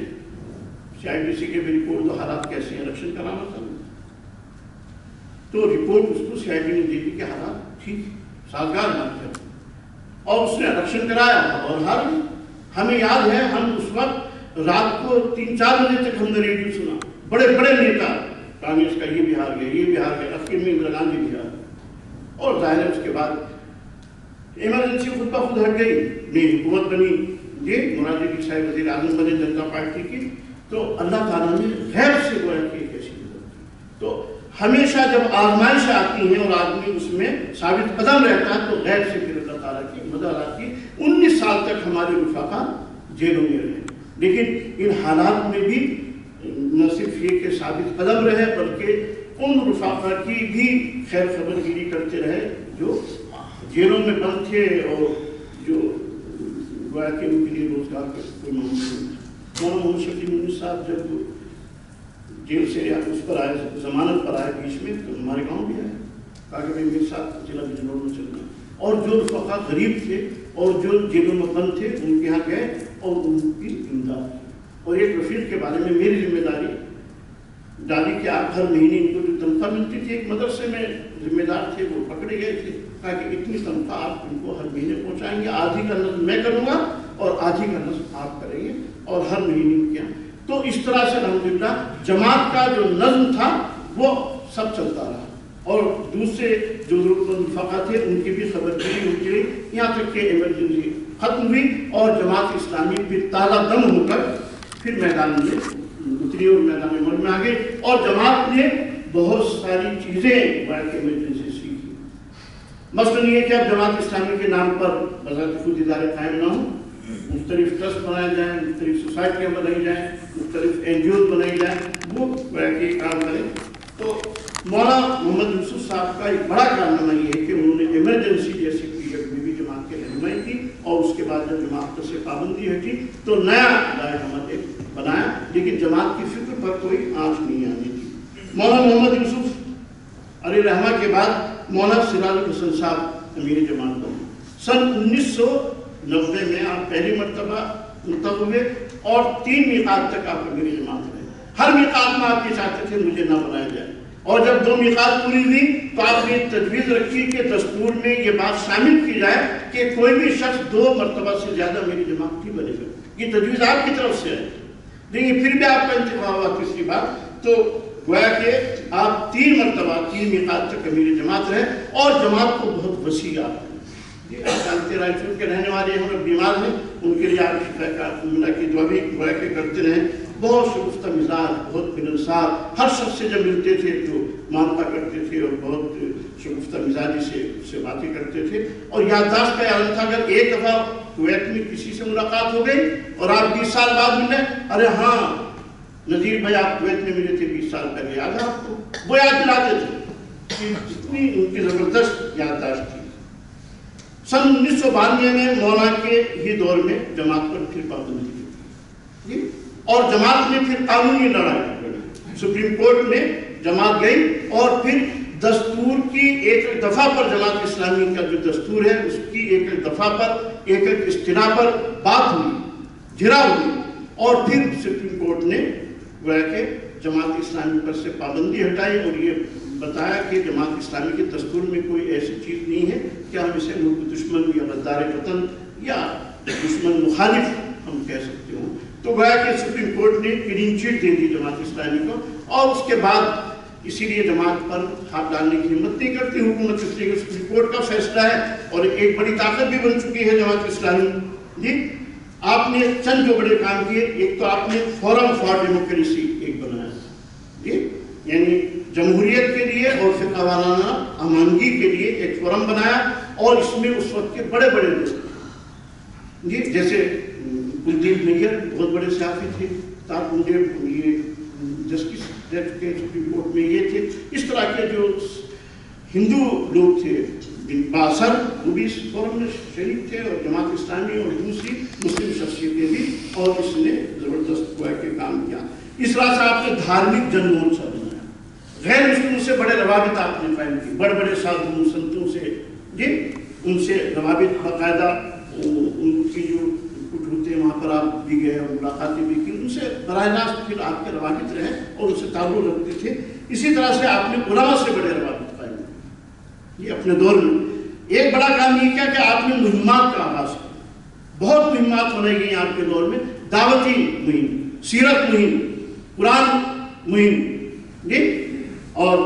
CIDC کے بھی رپورٹ تو حالات کیسے ہیں، الیکشن کرانا تھا. تو رپورٹ اس کو CID نے دے دی کہ حالات ٹھیک سازگار بات ہے، اور اس نے الیکشن کرایا اور ہر ہمیں یاد ہے ہم اس وقت رات کو 3-4 بجے تک ہم نے ریڈیو سنا. بڑے بڑے نیتا کانگریس کا یہ بھی ہار گئے، یہ بھی ہار گئے، اخیر میں اندرا گاندھی بھی ہار. اور ظاہر ہے اس کے بعد ایمرجنسی خود بخود ہٹ گئی. نئی حکومت بنی جی، مراد علی صاحب وزیر اعظم بنے جنتا پارٹی کی. تو اللہ تعالیٰ نے غیر سے گویا کی ایک ایسی مدد کی. تو ہمیشہ جب آزمائش آتی ہیں اور آدمی اس میں ثابت قدم رہتا ہے تو غیر سے پھر اللہ تعالیٰ کی مدد آتی ہے. 19 سال تک ہمارے رفاقہ جیلوں میں رہے، لیکن ان حالات میں بھی نہ صرف یہ کہ ثابت قدم رہے بلکہ ان رفاقہ کی بھی خیر خبر گیری کرتے رہے جو جیلوں میں بند تھے اور جو گویا کہ ان کے لیے روزگار کا کوئی معاملہ نہیں تھا. مولانا محمد شفیع مونس صاحب جب جیل سے اس پر آئے، ضمانت پر آئے بیچ میں، تو ہمارے گاؤں بھی آئے. کہا کہ میرے ساتھ ضلع بجنور میں چلنا. اور جو رفقا غریب تھے اور جو جیلوں میں بند تھے ان کے یہاں گئے اور ان کی امداد کی. اور ایک رفیق کے بارے میں میری ذمہ داری ڈالی کہ آپ ہر مہینے ان کو جو تنخواہ ملتی تھی، ایک مدرسے میں ذمہ دار تھے وہ پکڑے گئے تھے. کہا کہ اتنی تنخواہ آپ ان کو ہر مہینے پہنچائیں گے، آدھی کا نظم میں کروں گا اور آدھی کا نظم آپ کریں گے، اور ہر مہینے ان کے. تو اس طرح سے الحمدللہ جماعت کا جو نظم تھا وہ سب چلتا رہا. اور دوسرے جو ضرورت مند رفقا تھے ان کی بھی خبر گیری ہوتی رہی، یہاں تک کہ ایمرجنسی ختم ہوئی اور جماعت اسلامی بھی تازہ دم ہو کر پھر میدان میں اتری اور میدان ملک میں آ گئی. اور جماعت نے بہت ساری چیزیں ایمرجنسی سیکھی. مثلاً یہ کہ اب جماعت اسلامی کے نام پر بذات خود ادارے قائم نہ ہوں، مختلف ٹرسٹ بنائے جائیں، مختلف سوسائٹیاں بنائی جائیں، مختلف NGOز بنائی جائیں، وہ کام کریں. تو مولانا محمد یوسف صاحب کا ایک بڑا کارنامہ یہ ہے کہ انہوں نے ایمرجنسی جیسی پیریڈ میں بھی جماعت کی رہنمائی کی، اور اس کے بعد جب جماعت پر سے پابندی ہٹی تو نیا دائرہ بنایا، لیکن جماعت کی فکر پر کوئی آنچ نہیں آنی تھی. مولانا محمد یوسف علیہ رحمہ کے بعد مولانا سراج الحسن صاحب امیر جماعت بنے. سن 1990 میں آپ پہلی مرتبہ منتخب ہوئے اور 3 میقات تک آپ امیر جماعت رہے. ہر میقات میں آپ یہ چاہتے تھے مجھے نہ بنایا جائے، اور جب 2 میقات پوری ہوئی تو آپ نے تجویز رکھی کہ دستور میں یہ بات شامل کی جائے کہ کوئی بھی شخص 2 مرتبہ سے زیادہ میری جماعت نہیں بنے گا. یہ تجویز آپ کی طرف سے ہے، لیکن پھر بھی آپ کا انتخاب ہوا تیسری بار. تو گویا کہ آپ 3 مرتبہ 3 میقات تک امیر جماعت رہے اور جماعت کو بہت وسیع آپ جانتے رائے چور کے رہنے والے ہیں اور بیمار ہیں، ان کے لیے آپ شفا کا کی دعا بھی گویا کہ کرتے رہے. بہت شگفتہ مزاج, بہت ملنسار, ہر شخص سے جب ملتے تھے تو مانتا کرتے تھے اور بہت شگفتہ مزاجی سے باتیں کرتے تھے. اور یادداشت کا عالم تھا, اگر ایک دفعہ کویت میں کسی سے ملاقات ہو گئی اور آپ 20 سال بعد ملے, ارے ہاں نذیر بھائی آپ کویت میں ملے تھے 20 سال پہلے, یاد ہے آپ کو, وہ یاد دلاتے تھے. اتنی ان کی زبردست یادداشت تھی. سن 1992 میں مولانا کے ہی دور میں جماعت پر پھر پابندی ہوئی اور جماعت نے پھر قانونی لڑائی لڑی. سپریم کورٹ میں جماعت گئی اور پھر دستور کی ایک دفعہ پر جماعت اسلامی کا جو دستور ہے اس کی ایک دفعہ پر ایک اصطلاح پر بات ہوئی, جھرا ہوئی, اور پھر سپریم کورٹ نے گویا کہ جماعت اسلامی پر سے پابندی ہٹائی اور یہ بتایا کہ جماعت اسلامی کے دستور میں کوئی ایسی چیز نہیں ہے کہ ہم اسے ملک دشمن یا غدار وطن یا دشمن مخالف ہم کہہ سکتے ہوں. تو گویا کہ سپریم کورٹ نے کلین چٹ دے دی جماعت اسلامی کو, اور اس کے بعد اسی لیے جماعت پر ہاتھ ڈالنے کی ہمت نہیں کرتی حکومت, اس لیے سپریم کورٹ کا فیصلہ ہے اور ایک بڑی طاقت بھی بن چکی ہے جماعت اسلامی. جی آپ نے چند جو بڑے کام کیے, ایک تو آپ نے فورم فار ڈیموکریسی ایک بنایا, جی یعنی جمہوریت کے لیے اور فقہ وارانہ امانگی کے لیے ایک فورم بنایا, اور اس میں اس وقت کے بڑے بڑے لوگ, جی جیسے کلدیپ نیر بہت بڑے صحافی تھے, تاج مجھے یہ جسٹس رہ چکے سپریم کورٹ میں یہ تھے, اس طرح کے جو ہندو لوگ تھے باثر وہ بھی اس فورم میں شریک تھے, اور جماعت اسلامی اور دوسری مسلم شخصیتیں بھی, اور اس نے زبردست گویا کے کام کیا. اس طرح سے آپ نے دھارمک جن مورچہ بنایا, غیر مسلموں سے بڑے روابط آپ نے قائم کی, بڑے بڑے سادھوؤں سنتوں سے, جی ان سے روابط باقاعدہ, ان کی جو کچھ ہوتے ہیں وہاں پر آپ بھی گئے اور ملاقاتیں بھی کی, ان سے براہ راست پھر آپ کے روابط رہے اور ان سے تعلق رکھتے تھے. اسی طرح سے آپ نے علماء سے بڑے روابط قائم کیے. یہ اپنے دور میں ایک بڑا کام یہ کیا کہ آپ نے مہمات کا آغاز کیا. بہت مہمات ہونے گئی آپ کے دور میں, دعوتی مہم, سیرت مہم, قرآن مہم, جی اور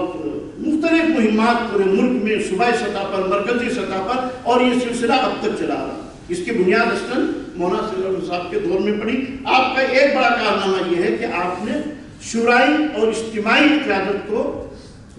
مختلف مہمات پورے ملک میں صوبائی سطح پر, مرکزی سطح پر, اور یہ سلسلہ اب تک چلا رہا. اس کی بنیاد اصلاً مولانا صلی اللہ علیہ وسلم صاحب کے دور میں پڑی. آپ کا ایک بڑا کارنامہ یہ ہے کہ آپ نے شورائی اور اجتماعی قیادت کو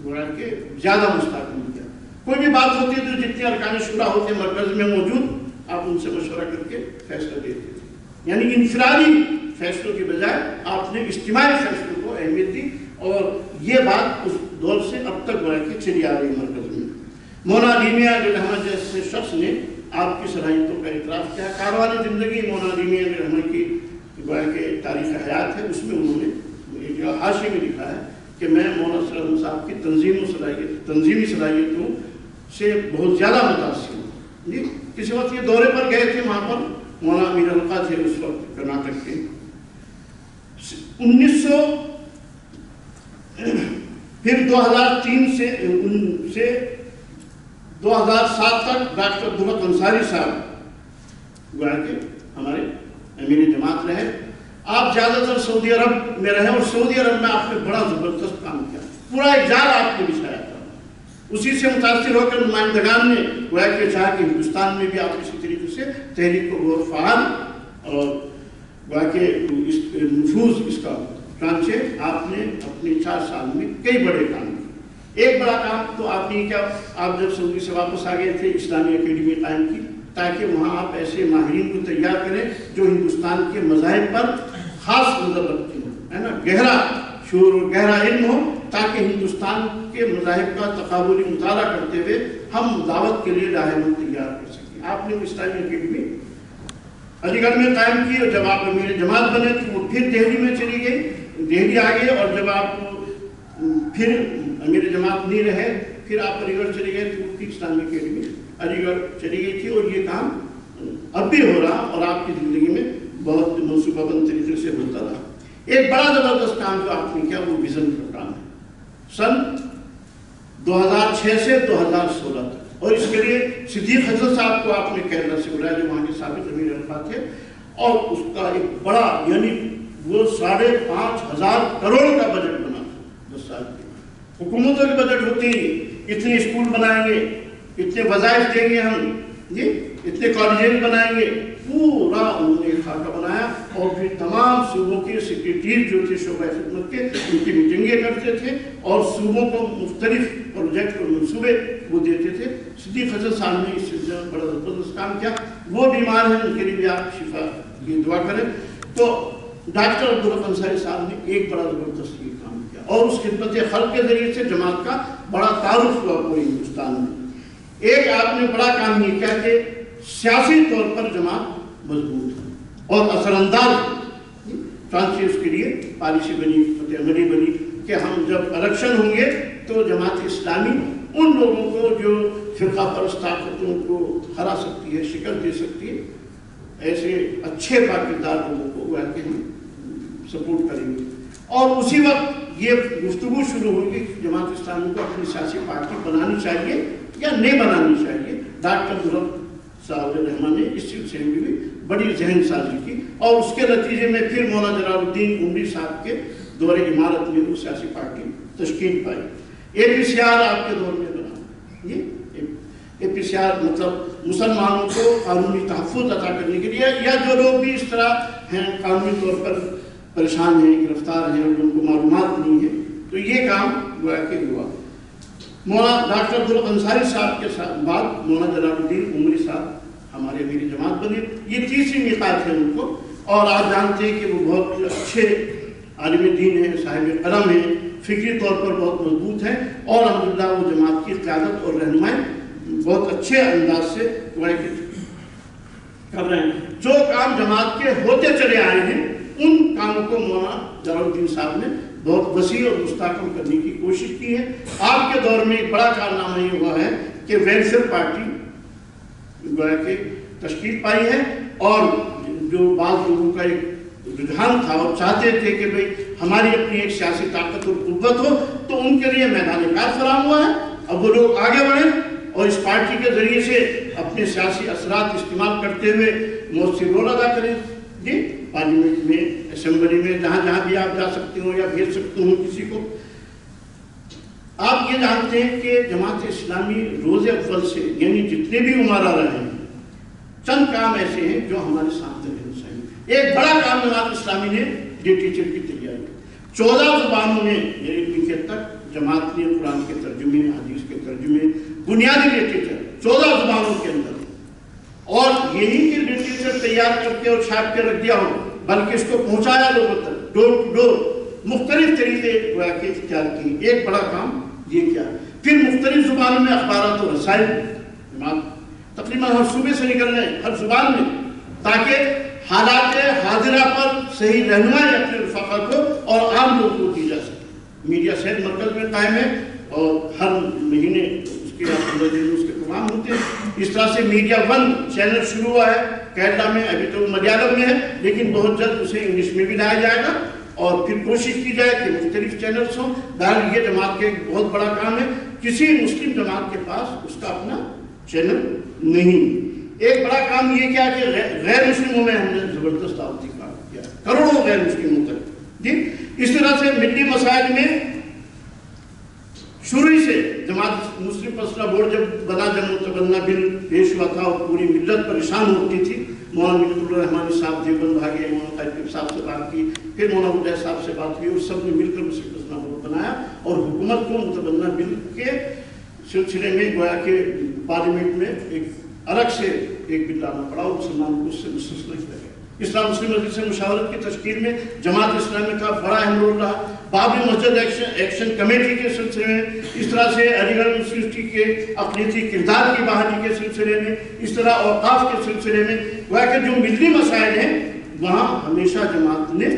زیادہ مستحکم کیا. کوئی بھی بات ہوتی ہے تو جتنے ارکان شورا ہوتے ہیں مرکز میں موجود, آپ ان سے مشورہ کر کے فیصلہ دیتے تھے. یعنی انفرادی فیصلوں کی بجائے آپ نے اجتماعی فیصلوں کو اہمیت دی, اور یہ بات اس دور سے اب تک گویا کہ چلی آ رہی ہے مرکز میں. مولانا علی میاں علیہ الرحمہ جیسے شخص نے آپ کی صلاحیتوں کا اعتراف کیا. کاروان زندگی مولانا علی میاں علیہ الرحمہ کی گویا کہ تاریخ حیات ہے, اس میں انہوں نے ایک حاشیے میں لکھا ہے کہ میں مولانا صلی اللہ علیہ وسلم صاحب کی تنظیمی صلاحیتوں سے بہت زیادہ متاثر ہوں. جی کسی وقت یہ دورے پر گئے تھے, وہاں پر مولانا امیر القا تھے اس وقت کرناٹک کے. 2003 سے 2007 تک ڈاکٹر عبدالحق انصاری صاحب گویا کہ ہمارے امیر جماعت رہے. آپ زیادہ تر سعودی عرب میں رہے, اور سعودی عرب میں آپ نے بڑا زبردست کام کیا, پورا ایک جال آپ نے بچھایا تھا. اسی سے متاثر ہو کر نمائندگان نے گویا کہ چاہا کہ ہندوستان میں بھی آپ کسی طریقے سے تحریک کو غور فعال اور گویا کہ نفوذ اس کا, چنانچہ آپ نے اپنے 4 سال میں کئی بڑے کام کیے. ایک بڑا کام تو آپ نے کیا, آپ جب سعودی سے واپس آ گئے تھے اسلامی اکیڈمی قائم کی, تاکہ وہاں آپ ایسے ماہرین کو تیار کریں جو ہندوستان کے مذاہب پر خاص نظر رکھتے ہوں, ہے نا, گہرا شعور اور گہرا علم ہو, تاکہ ہندوستان کے مذاہب کا تقابلی مطالعہ کرتے ہوئے ہم دعوت کے لیے راہ مند تیار کر سکیں. آپ نے اسلامی اکیڈمی علی گڑھ میں قائم کی, اور جب آپ امیر جماعت بنے تو وہ پھر دہلی میں چلی گئی, دہلی آ گئے, اور جب آپ پھر امیر جماعت نہیں رہے, پھر آپ علی گڑھ چلے گئے تو پھر اسلامی اکیڈمی علی گڑھ چلی گئی تھی. اور یہ کام اب بھی ہو رہا, اور آپ کی زندگی میں بہت منصوبہ بند طریقے سے ہوتا رہا. ایک بڑا زبردست کام جو آپ نے کیا وہ ویژن کا کام ہے, سن 2006 سے 2016 تک. اور اس کے لیے صدیق حضرت صاحب کو آپ نے کیرلا سے بلایا, جو وہاں کے سابق امیر القا تھے, اور اس کا ایک بڑا یعنی وہ 5,500 کروڑ کا بجٹ بنا تھا 10 سال کے. حکومتوں کی بجٹ ہوتی اتنے اسکول بنائیں گے, اتنے وظائف دیں گے ہم, جی اتنے کالجز بنائیں گے, پورا انہوں نے خاکہ بنایا. اور پھر تمام صوبوں کے سیکریٹری جو تھے شعبہ خدمت کے ان کی میٹنگیں کرتے تھے اور صوبوں کو مختلف پروجیکٹ اور منصوبے وہ دیتے تھے۔ صدیق حسن صاحب نے اس سلسلے میں بڑا زبردست کام کیا، وہ بیمار ہیں، ان کے لیے بھی آپ شفا کی دعا کریں۔ تو ڈاکٹر عبدالرحمٰن انصاری صاحب نے ایک بڑا زبردست یہ کام کیا اور اس خدمت خلق کے ذریعے سے جماعت کا بڑا تعارف ہوا پورے ہندوستان میں۔ ایک آپ نے بڑا کام یہ کیا کہ سیاسی طور پر جماعت مضبوط ہے اور اثر انداز، چنانچہ اس کے لیے پالیسی بنی، فتح عملی بنی کہ ہم جب الیکشن ہوں گے تو جماعت اسلامی ان لوگوں کو جو فرقہ پرست طاقتوں کو ہرا سکتی ہے، شکست دے سکتی ہے، ایسے اچھے باکردار لوگوں کو وہ کہ ہم سپورٹ کریں گے۔ اور اسی وقت یہ گفتگو شروع ہوگی کہ جماعت اسلامی کو اپنی سیاسی پارٹی بنانی چاہیے یا نہیں بنانی چاہیے۔ ڈاکٹر عبدالرحمٰن صاحب نے اس سلسلے میں بھی بڑی ذہن سازی کی اور اس کے نتیجے میں پھر مولانا جلال الدین عمری صاحب کے دور امارت میں وہ سیاسی پارٹی تشکیل پائی۔ اے پی سی آر آپ کے دور میں بنا، یہ اے پی سی آر مطلب مسلمانوں کو قانونی تحفظ عطا کرنے کے لیے، یا جو لوگ بھی اس طرح ہیں قانونی طور پر پریشان ہیں، گرفتار ہیں اور ان کو معلومات نہیں ہے، تو یہ کام گویا کہ ہوا۔ مولانا ڈاکٹر عبدالرحمٰن انصاری صاحب کے بعد مولانا جلال الدین عمری صاحب ہمارے میری جماعت بنے، یہ تیسری میقات ہے ان کو، اور آپ جانتے ہیں کہ وہ بہت اچھے عالم دین ہیں، صاحب قلم ہیں، فکری طور پر بہت مضبوط ہیں اور الحمدللہ وہ جماعت کی قیادت اور رہنمائی بہت اچھے انداز سے کر رہے ہیں۔ جو کام جماعت کے ہوتے چلے آئے ہیں ان کاموں کو مولانا جلال الدین صاحب نے بہت وسیع اور مستحکم کرنے کی کوشش کی ہے۔ آپ کے دور میں ایک بڑا کارنامہ یہ ہوا ہے کہ ویلفیئر پارٹی گویا کہ تشکیل پائی ہے، اور جو بعض لوگوں کا ایک رجحان تھا اور چاہتے تھے کہ بھئی ہماری اپنی ایک سیاسی طاقت اور قوت ہو، تو ان کے لیے میدان کار فراہم ہوا ہے۔ اب وہ لوگ آگے بڑھیں اور اس پارٹی کے ذریعے سے اپنے سیاسی اثرات استعمال کرتے ہوئے مؤثر رول ادا کریں، جی پارلیمنٹ میں، اسمبلی میں، جہاں جہاں بھی آپ جا سکتے ہو یا بھیج سکتے ہو کسی کو۔ آپ یہ جانتے ہیں کہ جماعت اسلامی روز اول سے یعنی جتنے بھی عمرا رہے ہیں، چند کام ایسے ہیں جو ہمارے سامنے رہنے چاہیے۔ ایک بڑا کام جماعت اسلامی نے لٹریچر کی تیاری، 14 زبانوں میں میرے تک جماعت نے قرآن کے ترجمے، حدیث کے ترجمے، بنیادی لٹریچر 14 زبانوں کے اندر، اور یہی کہ لٹریچر تیار کر کے اور چھاپ کے رکھ دیا ہو، بلکہ اس کو پہنچایا لوگوں تک، ڈور ٹو ڈور، مختلف طریقے اختیار کی۔ ایک بڑا کام یہ کیا، پھر مختلف زبانوں میں اخبارات و رسائل تقریباً ہر صوبے سے نکل رہے ہیں، ہر زبان میں، تاکہ حالات حاضرہ پر صحیح رہنمائی اپنے رفقا کو اور عام لوگوں کو دی جا سکے۔ میڈیا صحت مرکز میں قائم ہے اور ہر مہینے اس کے 15 دن اس کے پروگرام ہوتے ہیں۔ اس طرح سے میڈیا ون چینل شروع ہوا ہے کیرلا میں، ابھی تو ملیالم میں ہے لیکن بہت جلد اسے انگلش میں بھی لایا جائے گا، اور پھر کوشش کی جائے کہ مختلف چینلز ہوں۔ بہرحال یہ جماعت کے ایک بہت بڑا کام ہے، کسی مسلم جماعت کے پاس اس کا اپنا چینل نہیں۔ ایک بڑا کام یہ کیا کہ غیر مسلموں میں ہم نے زبردست دعوتی کام کیا، کروڑوں غیر مسلموں تک، جی اس طرح سے ملی مسائل میں شروع سے جماعت مسلم فیصلہ بورڈ جب بنا، جب متبنہ بل پیش ہوا تھا اور پوری ملت پریشان ہوتی تھی، مولانا منت الرحمانی صاحب دیوبند بھاگے، مولانا قائد صاحب سے بات کی، پھر مولانا عبداللہ صاحب سے بات کی، اور سب نے مل کر مسلم فیصلہ بورڈ بنایا اور حکومت کو متبنہ بل کے سلسلے میں گویا کہ پارلیمنٹ میں ایک الگ سے ایک بل لانا پڑا اور مسلمانوں کو اس سے مستثنی کیا گیا۔ اسلام مسلم مجلس سے مشاورت کی تشکیل میں جماعت اسلامی کا بڑا اہم رول رہا۔ بابری مسجد ایکشن کمیٹی کے سلسلے میں، اس طرح سے علی گڑھ یونیورسٹی کے اقلیتی کردار کی بحالی کے سلسلے میں، اس طرح اوقاف کے سلسلے میں، وہ کہ جو ملی مسائل ہیں وہاں ہمیشہ جماعت نے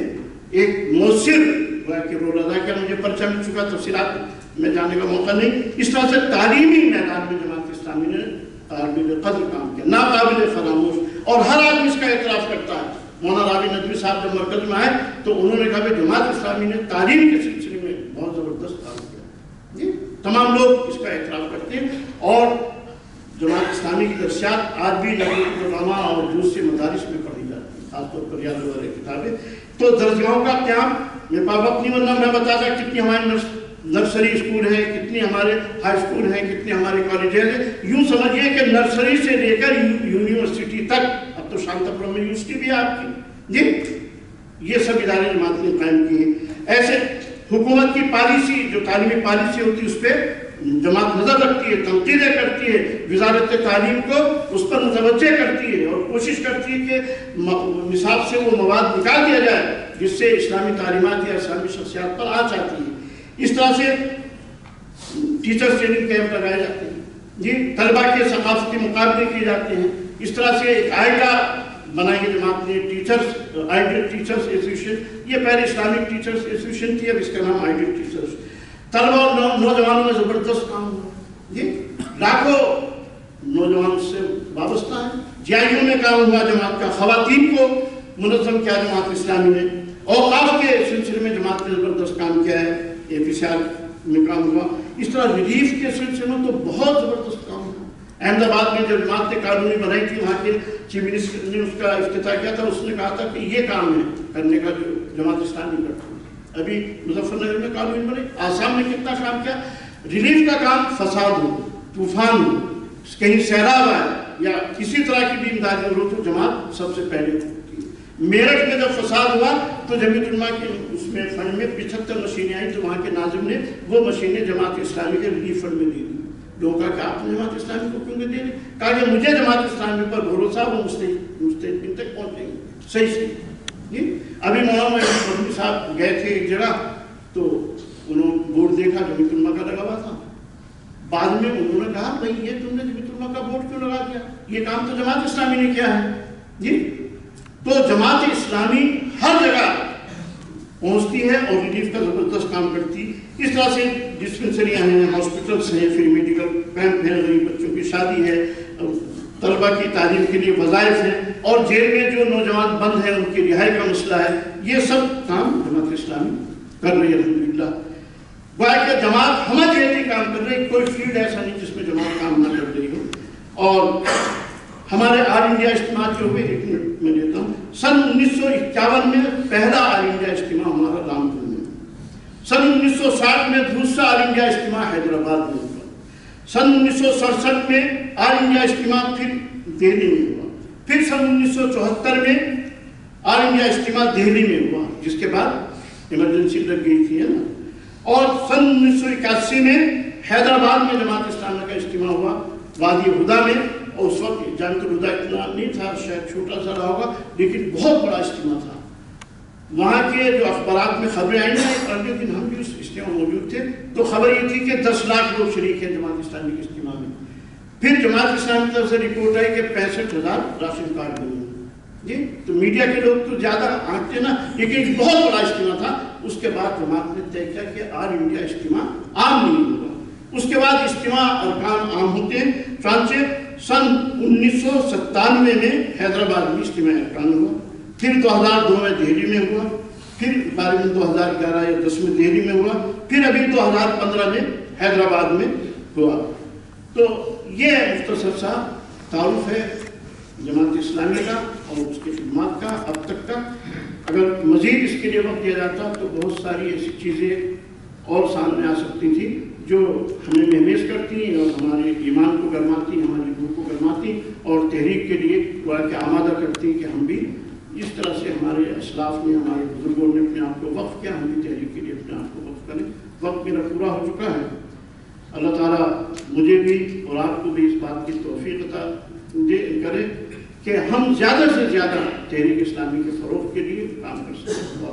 ایک مؤثر رول ادا کیا۔ مجھے پرچہ مل چکا، تفصیلات میں جانے کا موقع نہیں۔ اس طرح سے تعلیمی میدان میں جماعت اسلامی نے قابل قدر کام کیا، ناقابل فراموش، اور ہر آدمی اس کا اعتراف کرتا ہے۔ مولانا راوی ندوی صاحب جب مرکز میں آئے تو انہوں نے کہا کہ جماعت اسلامی نے تعلیم کے سلسلے میں بہت زبردست کام کیا، جی تمام لوگ اس کا اعتراف کرتے ہیں۔ اور جماعت اسلامی کی درسیات آج بھی علماء اور دوسرے مدارس میں پڑھی جاتی ہیں، خاص طور پر ریاض وغیرہ کتابیں۔ تو درسگاہوں کا قیام، میرے پاس وقت نہیں ورنہ میں بتاتا کتنی ہماری نرسری اسکول ہیں، کتنی ہمارے ہائی اسکول ہیں، کتنے ہمارے کالجز ہیں۔ یوں سمجھیے کہ نرسری سے لے کر یونیورسٹی تک، اب تو شانتا پورم میں یونیورسٹی بھی ہے آپ کی، جی یہ سب ادارے جماعت نے قائم کیے ہیں. ایسے حکومت کی پالیسی جو تعلیمی پالیسی ہوتی ہے اس پہ جماعت نظر رکھتی ہے، تنقیدیں کرتی ہے، وزارت تعلیم کو اس پر متوجہ کرتی ہے اور کوشش کرتی ہے کہ نصاب سے وہ مواد نکال دیا جائے جس سے اسلامی تعلیمات یا اسلامی شخصیات پر آنچ آتی ہے. اس طرح سے ٹیچر ٹریننگ کیمپ لگائے جاتے ہیں جی، طلبہ کے ثقافتی مقابلے کیے جاتے ہیں. اس طرح سے ایک آئیڈا بنائی ہے جماعت نے، آئیڈل ٹیچرز ایسوسیشن. یہ پہلے اسلامک ٹیچرز ایسوسیشن تھی، اب اس کا نام آئیڈل ٹیچرز. طلبہ اور نوجوانوں میں زبردست کام ہوا جی، لاکھوں نوجوان سے وابستہ ہیں. جیائیوں میں کام ہوا جماعت کا، خواتین کو منظم کیا جماعت اسلامی نے. اوقاف کے سلسلے میں جماعت نے زبردست کام کیا ہے، APCR میں کام ہوا. اس طرح ریلیف کے سلسلے میں تو بہت زبردست کام ہوا. احمد آباد میں جب جماعت نے کالونی بنائی تھی، وہاں کے چیف منسٹر نے اس کا افتتاح کیا تھا. اس نے کہا تھا کہ یہ کام ہے کرنے کا جو جماعت اسلامی کرتی ہے. ابھی مظفر نگر میں کالونی بنی، آسام میں کتنا کام کیا. ریلیف کا کام، فساد ہو، طوفان ہو، کہیں سیلاب آئے یا کسی طرح کی بھی امدادی ضرورت ہو، جماعت سب سے پہلے ہوتی ہے. میرٹھ میں جب فساد ہوا تو جمعیت علماء کے اس میں فنڈ میں 75 مشینیں آئیں، تو وہاں کے ناظم نے وہ مشینیں جماعت اسلامی کے ریلیف فنڈ میں دی دی. لوگوں کا کہ آپ نے جماعت اسلامی کو کیوں دے دیں؟ کہا کہ مجھے جماعت اسلامی پر بھروسہ، وہ مستحقین تک پہنچیں گے. صحیح سے جی. ابھی مولانا مودودی صاحب گئے تھے ایک جگہ، تو انہوں نے بورڈ دیکھا جمعیت علماء کا لگا ہوا تھا. بعد میں انہوں نے کہا بھائی یہ تم نے جمعیت علماء کا بورڈ کیوں لگا دیا؟ یہ کام تو جماعت اسلامی نے کیا ہے جی. تو جماعت اسلامی ہر جگہ پہنچتی ہے اور ریلیف کا زبردست کام کرتی. اس طرح سے ڈسپنسریاں ہیں، ہاسپٹلس ہیں، پھر میڈیکل کیمپ ہیں، غریب بچوں کی شادی ہے، طلبہ کی تعلیم کے لیے وظائف ہیں، اور جیل میں جو نوجوان بند ہیں ان کی رہائی کا مسئلہ ہے. یہ سب کام جماعت اسلامی کر رہی ہے الحمدللہ. گویا کہ جماعت ہمہ جہتی کام کر رہی ہے، کوئی فیلڈ ایسا نہیں جس میں جماعت کام نہ کر رہی ہو. اور ہمارے آل انڈیا اجتماع جو ہوئے، ایک منٹ میں لیتا ہوں، سن 1951 میں پہلا آل انڈیا اجتماع ہمارا رامپور میں. سن 1960 میں دوسرا آل انڈیا اجتماع حیدرآباد میں ہوا. سن 1967 میں آل انڈیا اجتماع پھر دہلی میں ہوا. پھر سن 1974 میں آل انڈیا اجتماع دہلی میں ہوا، جس کے بعد ایمرجنسی لگ گئی تھی نا. اور سن 1981 میں حیدرآباد میں جماعت اسلامی کا اجتماع ہوا، وادی ہدا میں. اور اس وقت جامعۃ الہدا اتنا نہیں تھا، شاید چھوٹا سا رہا ہوگا، لیکن بہت بڑا اجتماع تھا. وہاں کے جو اخبارات میں خبریں آئی ہیں، اگلے دن ہم بھی اس اجتماع میں موجود تھے، تو خبر یہ تھی کہ 10 لاکھ لوگ شریک ہیں جماعت اسلامی کے اجتماع میں. پھر جماعت اسلامی کی طرف سے رپورٹ آئی کہ 65,000 راشن کارڈ بنے جی. تو میڈیا کے لوگ تو زیادہ آنکھتے نا، لیکن بہت بڑا اجتماع تھا. اس کے بعد جماعت نے طے کیا کہ آل انڈیا اجتماع عام نہیں ہوگا. اس کے بعد اجتماع ارکان عام ہوتے ہیں. چنانچہ سن 1997 میں حیدرآباد میں اجتماع ارکان ہوا. پھر 2002 میں دہلی میں ہوا. پھر 2011 یا 10 میں دہلی میں ہوا. پھر ابھی 2015 میں حیدرآباد میں ہوا. تو یہ مختصر سا تعارف ہے جماعت اسلامی کا اور اس کی خدمات کا اب تک کا. اگر مزید اس کے لیے وقت دیا جاتا تو بہت ساری ایسی چیزیں اور سامنے آ سکتی تھی جو ہمیں مہمیز کرتی ہیں اور ہمارے ایمان کو گرماتی، ہماری روح کو گرماتی اور تحریک کے لیے گویا کہ آمادہ کرتی ہیں کہ ہم بھی اس طرح سے ہمارے اسلاف نے، ہمارے بزرگوں نے اپنے آپ کو وقف کیا، ہم بھی تحریک کے لیے اپنے آپ کو وقف کریں. وقت میرا پورا ہو چکا ہے. اللہ تعالیٰ مجھے بھی اور آپ کو بھی اس بات کی توفیق عطا کرے کہ ہم زیادہ سے زیادہ تحریک اسلامی کے فروغ کے لیے کام کر سکیں.